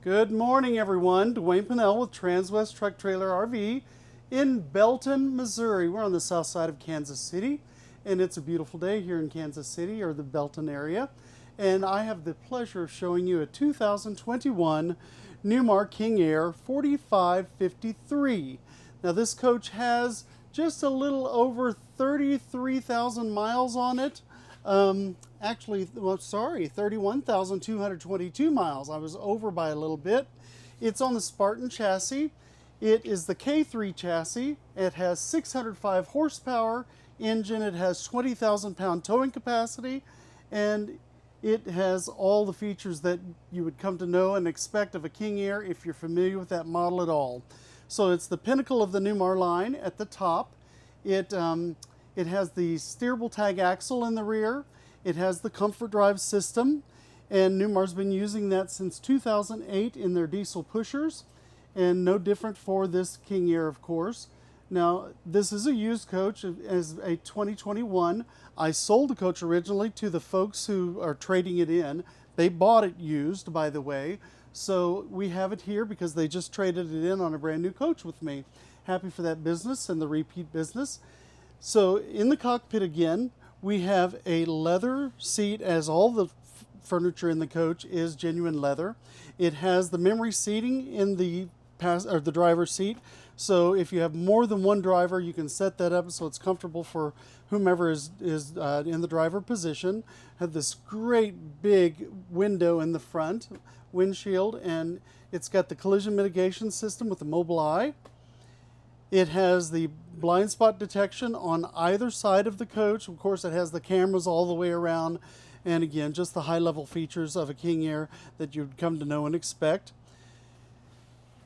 Good morning, everyone. Dwayne Pinnell with Transwest Truck Trailer RV in Belton, Missouri. We're on the south side of Kansas City, and it's a beautiful day here in Kansas City, or the Belton area. And I have the pleasure of showing you a 2021 Newmar King Aire 4553. Now, this coach has just a little over 33,000 miles on it. Actually, well, sorry, 31,222 miles. I was over by a little bit. It's on the Spartan chassis. It is the K3 chassis. It has 605 horsepower engine. It has 20,000 pound towing capacity, and it has all the features that you would come to know and expect of a King Aire if you're familiar with that model at all. So it's the pinnacle of the Newmar line at the top. It has the steerable tag axle in the rear. It has the comfort drive system, and Newmar's been using that since 2008 in their diesel pushers, and no different for this King Aire, of course. Now, this is a used coach as a 2021. I sold the coach originally to the folks who are trading it in. They bought it used, by the way, so we have it here because they just traded it in on a brand new coach with me. Happy for that business and the repeat business. So in the cockpit again, we have a leather seat, as all the furniture in the coach is genuine leather. It has the memory seating in the driver's seat. So if you have more than one driver, you can set that up so it's comfortable for whomever is in the driver position. Have this great big window in the front windshield, and it's got the collision mitigation system with the mobile eye. It has the blind spot detection on either side of the coach. Of course, it has the cameras all the way around. And again, just the high-level features of a King Aire that you'd come to know and expect.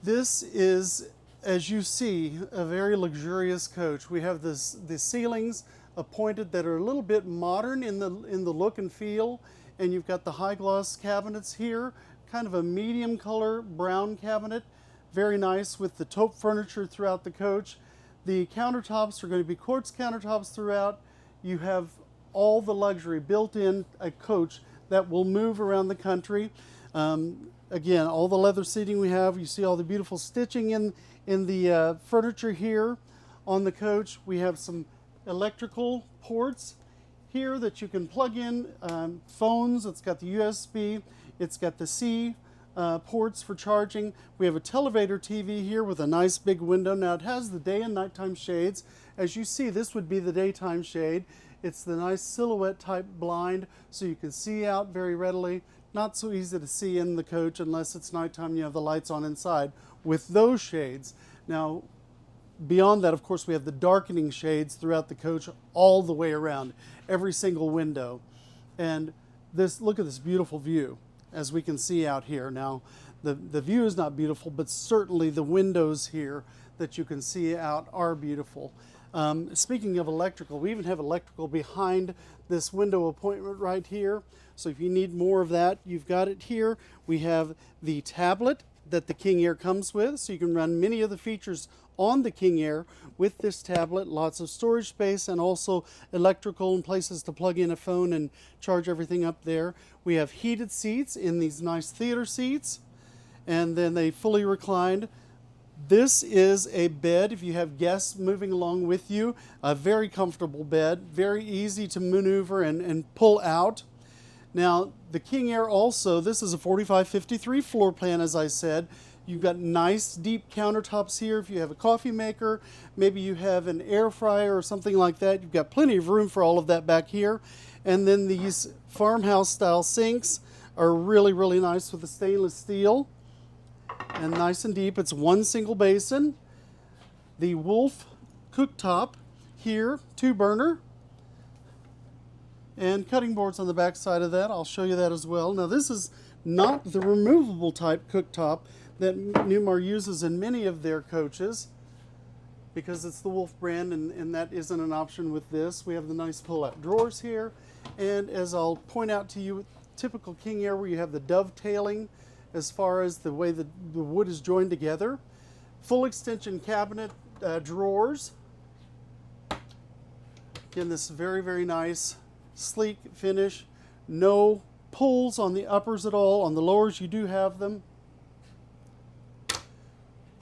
This is, as you see, a very luxurious coach. We have the ceilings appointed that are a little bit modern in the look and feel. And you've got the high-gloss cabinets here, kind of a medium color brown cabinet. Very nice with the taupe furniture throughout the coach. The countertops are going to be quartz countertops throughout. You have all the luxury built in a coach that will move around the country. Again, all the leather seating we have. You see all the beautiful stitching in the furniture here on the coach. We have some electrical ports here that you can plug in phones. It's got the USB. It's got the C ports for charging. We have a televator TV here with a nice big window. Now it has the day and nighttime shades. As you see, this would be the daytime shade. It's the nice silhouette type blind, so you can see out very readily. Not so easy to see in the coach unless it's nighttime and you have the lights on inside with those shades. Now, beyond that, of course, we have the darkening shades throughout the coach all the way around, every single window. And look at this beautiful view, as we can see out here. Now, the view is not beautiful, but certainly the windows here that you can see out are beautiful. Speaking of electrical, we even have electrical behind this window appointment right here. So if you need more of that, you've got it here. We have the tablet that the King Aire comes with, so you can run many of the features on the King Aire with this tablet. Lots of storage space and also electrical and places to plug in a phone and charge everything up there. We have heated seats in these nice theater seats, and then they fully reclined. This is a bed if you have guests moving along with you. A very comfortable bed, very easy to maneuver and pull out. Now, the King Aire also, this is a 4553 floor plan, as I said. You've got nice deep countertops here if you have a coffee maker. Maybe you have an air fryer or something like that. You've got plenty of room for all of that back here. And then these farmhouse style sinks are really, really nice with the stainless steel. And nice and deep. It's one single basin. The Wolf cooktop here, 2-burner. And cutting boards on the back side of that. I'll show you that as well. Now, this is not the removable type cooktop that Newmar uses in many of their coaches, because it's the Wolf brand, and that isn't an option with this. We have the nice pull-out drawers here. And as I'll point out to you, typical King Aire, where you have the dovetailing as far as the way the wood is joined together. Full extension cabinet drawers. Again, this very, very nice, sleek finish. No pulls on the uppers at all. On the lowers, you do have them.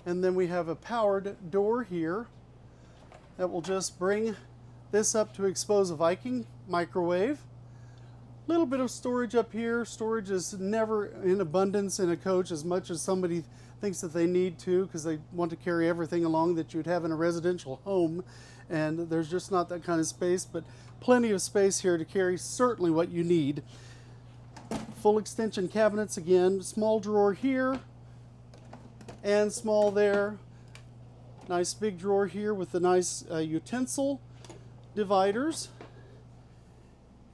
And then we have a powered door here that will just bring this up to expose a Viking microwave. Little bit of storage up here. Storage is never in abundance in a coach as much as somebody thinks that they need to, because they want to carry everything along that you'd have in a residential home, and there's just not that kind of space, but plenty of space here to carry certainly what you need. Full extension cabinets again, small drawer here and small there. Nice big drawer here with the nice utensil dividers.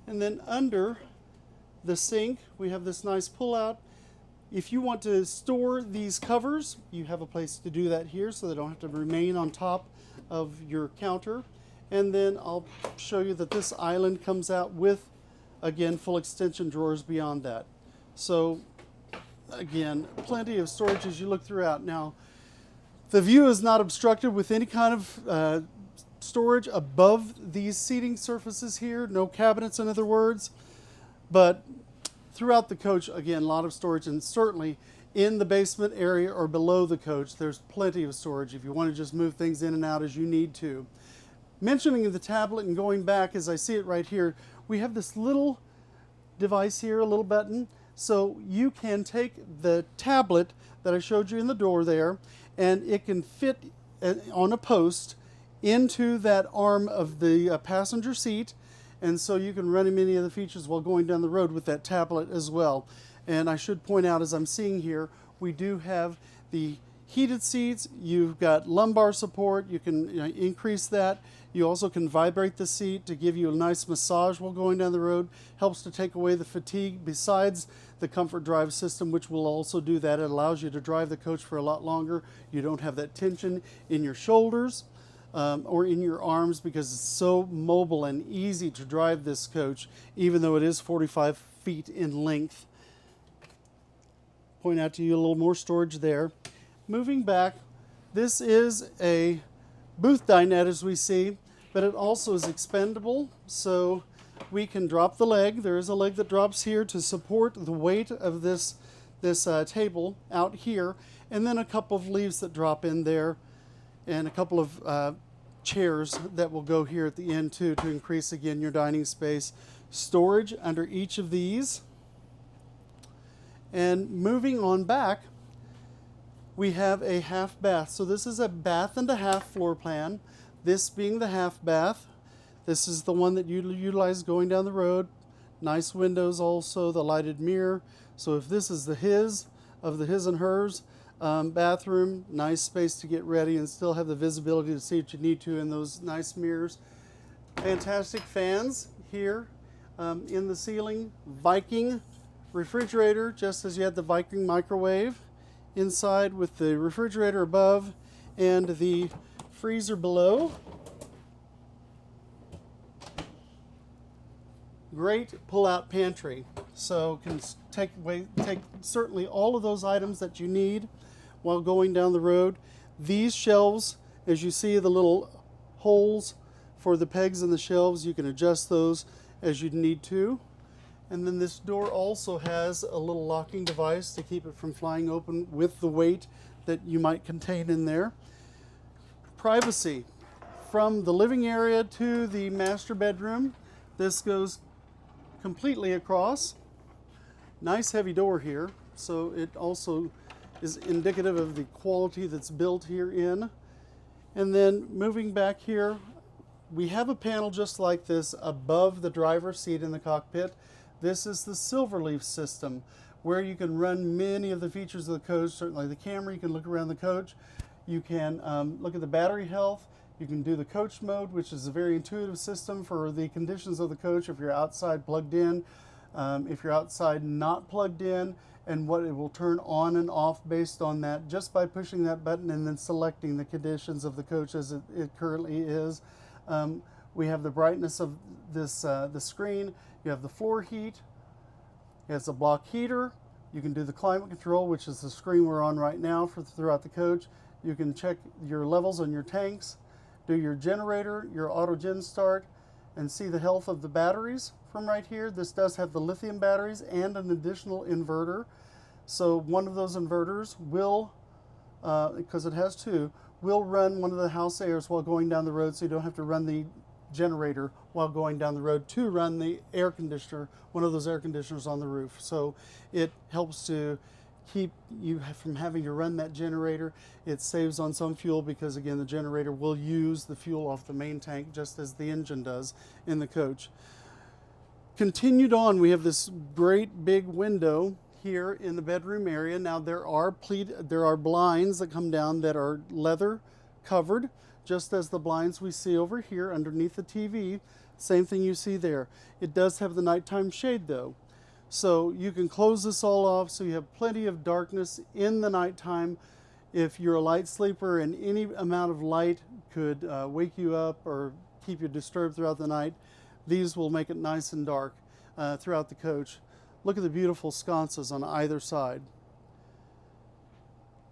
And then under the sink, we have this nice pull-out. If you want to store these covers, you have a place to do that here so they don't have to remain on top of your counter. And then I'll show you that this island comes out with, again, full extension drawers beyond that. So, again, plenty of storage as you look throughout. Now, the view is not obstructed with any kind of storage above these seating surfaces here, no cabinets in other words, but throughout the coach, again, a lot of storage, and certainly in the basement area or below the coach, there's plenty of storage if you want to just move things in and out as you need to. Mentioning the tablet and going back as I see it right here, we have this little device here, a little button, so you can take the tablet that I showed you in the door there, and it can fit on a post into that arm of the passenger seat, and so you can run many of the features while going down the road with that tablet as well. And I should point out, as I'm seeing here, we do have the heated seats. You've got lumbar support. You can increase that. You also can vibrate the seat to give you a nice massage while going down the road. Helps to take away the fatigue, besides the comfort drive system, which will also do that. It allows you to drive the coach for a lot longer. You don't have that tension in your shoulders or in your arms, because it's so mobile and easy to drive this coach, even though it is 45 feet in length. Point out to you a little more storage there. Moving back, this is a booth dinette as we see, but it also is expendable, so we can drop the leg. There is a leg that drops here to support the weight of this table out here, and then a couple of leaves that drop in there, and a couple of chairs that will go here at the end too to increase again your dining space. Storage under each of these. And moving on back, we have a half bath. So this is a bath and a half floor plan. This being the half bath. This is the one that you utilize going down the road. Nice windows also, the lighted mirror. So if this is the his and hers bathroom, nice space to get ready and still have the visibility to see what you need to in those nice mirrors. Fantastic fans here in the ceiling. Viking refrigerator, just as you had the Viking microwave inside, with the refrigerator above and the freezer below. Great pull-out pantry, so can take certainly all of those items that you need while going down the road. These shelves, as you see the little holes for the pegs in the shelves, you can adjust those as you need to. And then this door also has a little locking device to keep it from flying open with the weight that you might contain in there. Privacy. From the living area to the master bedroom, this goes completely across. Nice heavy door here, so it also is indicative of the quality that's built here in. And then moving back here, we have a panel just like this above the driver's seat in the cockpit. This is the Silverleaf system, where you can run many of the features of the coach. Certainly the camera, you can look around the coach. You can look at the battery health. You can do the coach mode, which is a very intuitive system for the conditions of the coach, if you're outside plugged in, if you're outside not plugged in, and what it will turn on and off based on that, just by pushing that button and then selecting the conditions of the coach as it currently is. We have the brightness of this the screen. You have the floor heat. It has a block heater. You can do the climate control, which is the screen we're on right now throughout the coach. You can check your levels on your tanks, do your generator, your auto gen start, and see the health of the batteries from right here. This does have the lithium batteries and an additional inverter. So one of those inverters will because it has two, will run one of the house airs while going down the road, so you don't have to run the generator while going down the road to run the air conditioner, one of those air conditioners on the roof. So it helps to keep you from having to run that generator. It saves on some fuel because, again, the generator will use the fuel off the main tank just as the engine does in the coach. Continued on, we have this great big window here in the bedroom area. Now there are blinds that come down that are leather covered, just as the blinds we see over here underneath the TV. Same thing you see there. It does have the nighttime shade though. So you can close this all off so you have plenty of darkness in the nighttime. If you're a light sleeper and any amount of light could wake you up or keep you disturbed throughout the night, these will make it nice and dark throughout the coach. Look at the beautiful sconces on either side.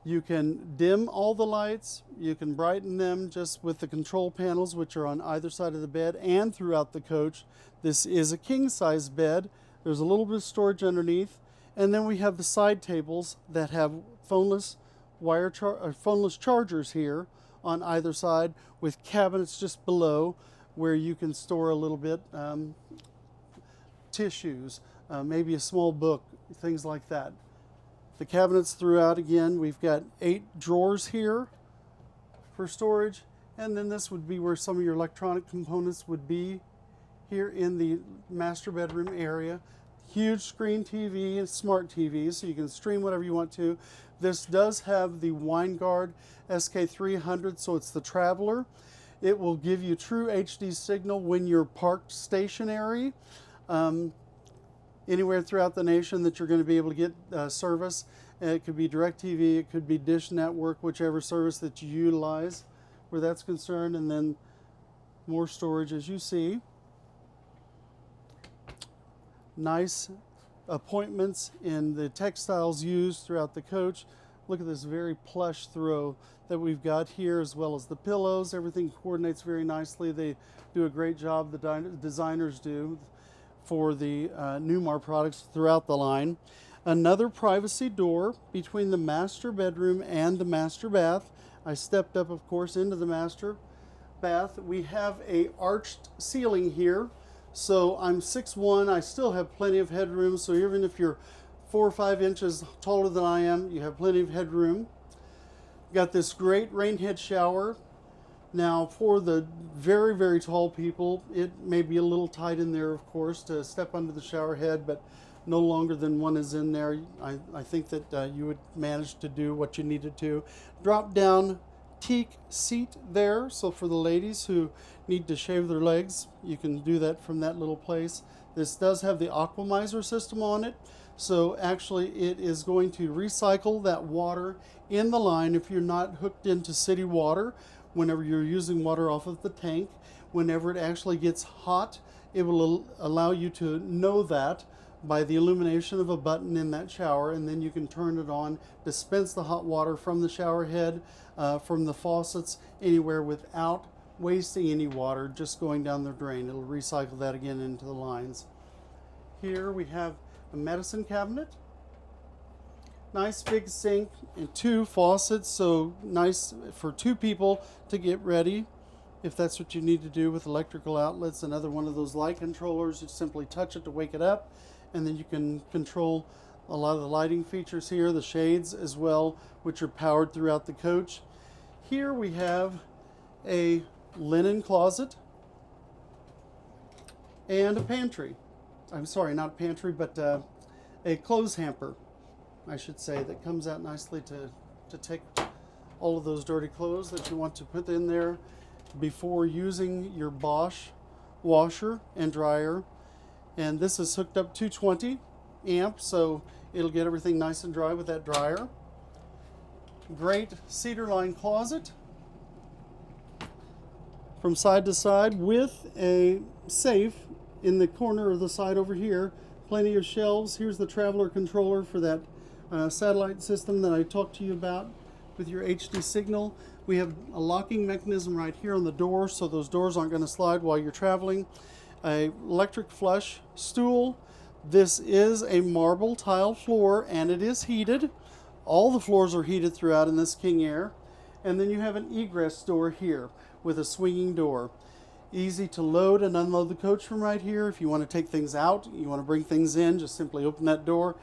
You can dim all the lights, you can brighten them just with the control panels, which are on either side of the bed and throughout the coach. This is a king size bed. There's a little bit of storage underneath, and then we have the side tables that have phoneless chargers here on either side, with cabinets just below where you can store a little bit, tissues, maybe a small book, things like that. The cabinets throughout, again, we've got 8 drawers here for storage, and then this would be where some of your electronic components would be here in the master bedroom area. Huge screen TV and smart TV, so you can stream whatever you want to. This does have the WineGuard SK300, so it's the Traveler. It will give you true HD signal when you're parked stationary. Anywhere throughout the nation that you're going to be able to get service. It could be DirecTV, it could be Dish Network, whichever service that you utilize where that's concerned, and then more storage as you see. Nice appointments in the textiles used throughout the coach. Look at this very plush throw that we've got here, as well as the pillows. Everything coordinates very nicely. They do a great job, the designers do, for the Newmar products throughout the line. Another privacy door between the master bedroom and the master bath. I stepped up, of course, into the master bath. We have a arched ceiling here, so I'm 6'1". I still have plenty of headroom, so even if you're 4 or 5 inches taller than I am, you have plenty of headroom. Got this great rain head shower. Now, for the very, very tall people, it may be a little tight in there, of course, to step under the shower head, but no longer than one is in there. I think that you would manage to do what you needed to. Drop down teak seat there, so for the ladies who need to shave their legs, you can do that from that little place. This does have the aquamizer system on it, so actually it is going to recycle that water in the line if you're not hooked into city water. Whenever you're using water off of the tank, whenever it actually gets hot, it will allow you to know that by the illumination of a button in that shower, and then you can turn it on, dispense the hot water from the shower head, from the faucets, anywhere without wasting any water, just going down the drain. It'll recycle that again into the lines. Here we have a medicine cabinet. Nice big sink and 2 faucets, so nice for 2 people to get ready if that's what you need to do with electrical outlets. Another one of those light controllers, you simply touch it to wake it up, and then you can control a lot of the lighting features here, the shades as well, which are powered throughout the coach. Here we have a linen closet and a pantry. I'm sorry, not a pantry, but a clothes hamper, I should say, that comes out nicely to take all of those dirty clothes that you want to put in there before using your Bosch washer and dryer. And this is hooked up 220 amp, so it'll get everything nice and dry with that dryer. Great cedar lined closet from side to side with a safe in the corner of the side over here. Plenty of shelves. Here's the Traveler controller for that satellite system that I talked to you about with your HD signal. We have a locking mechanism right here on the door, so those doors aren't going to slide while you're traveling. A electric flush stool. This is a marble tile floor and it is heated. All the floors are heated throughout in this King Aire. And then you have an egress door here with a swinging door. Easy to load and unload the coach from right here. If you want to take things out, you want to bring things in, just simply open that door.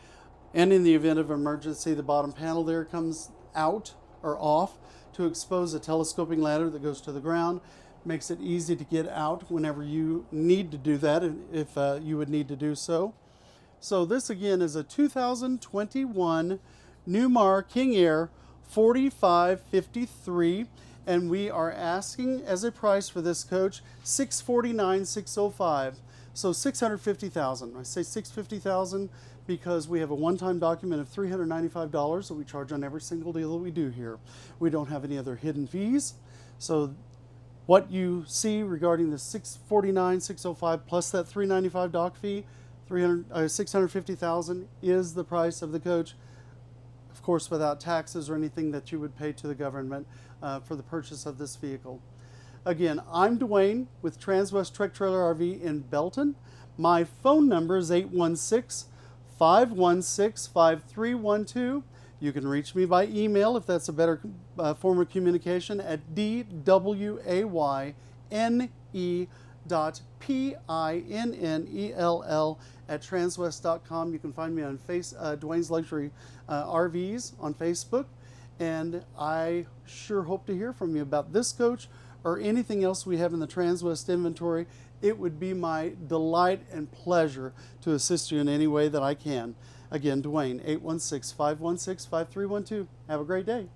And in the event of emergency, the bottom panel there comes out or off to expose a telescoping ladder that goes to the ground. Makes it easy to get out whenever you need to do that, if you would need to do so. So this again is a 2021 Newmar King Aire 4553, and we are asking as a price for this coach $649,605. So $650,000. I say $650,000 because we have a one-time document of $395 that we charge on every single deal that we do here. We don't have any other hidden fees. So what you see regarding the $649,605 plus that $395 doc fee, $650,000 is the price of the coach. Of course, without taxes or anything that you would pay to the government for the purchase of this vehicle. Again, I'm Dwayne with Transwest Truck Trailer RV in Belton. My phone number is 816-516-5312. You can reach me by email if that's a better form of communication at dwayne.pinnell@transwest.com. You can find me on Dwayne's Luxury RVs on Facebook, and I sure hope to hear from you about this coach or anything else we have in the Transwest inventory. It would be my delight and pleasure to assist you in any way that I can. Again, Dwayne, 816-516-5312. Have a great day.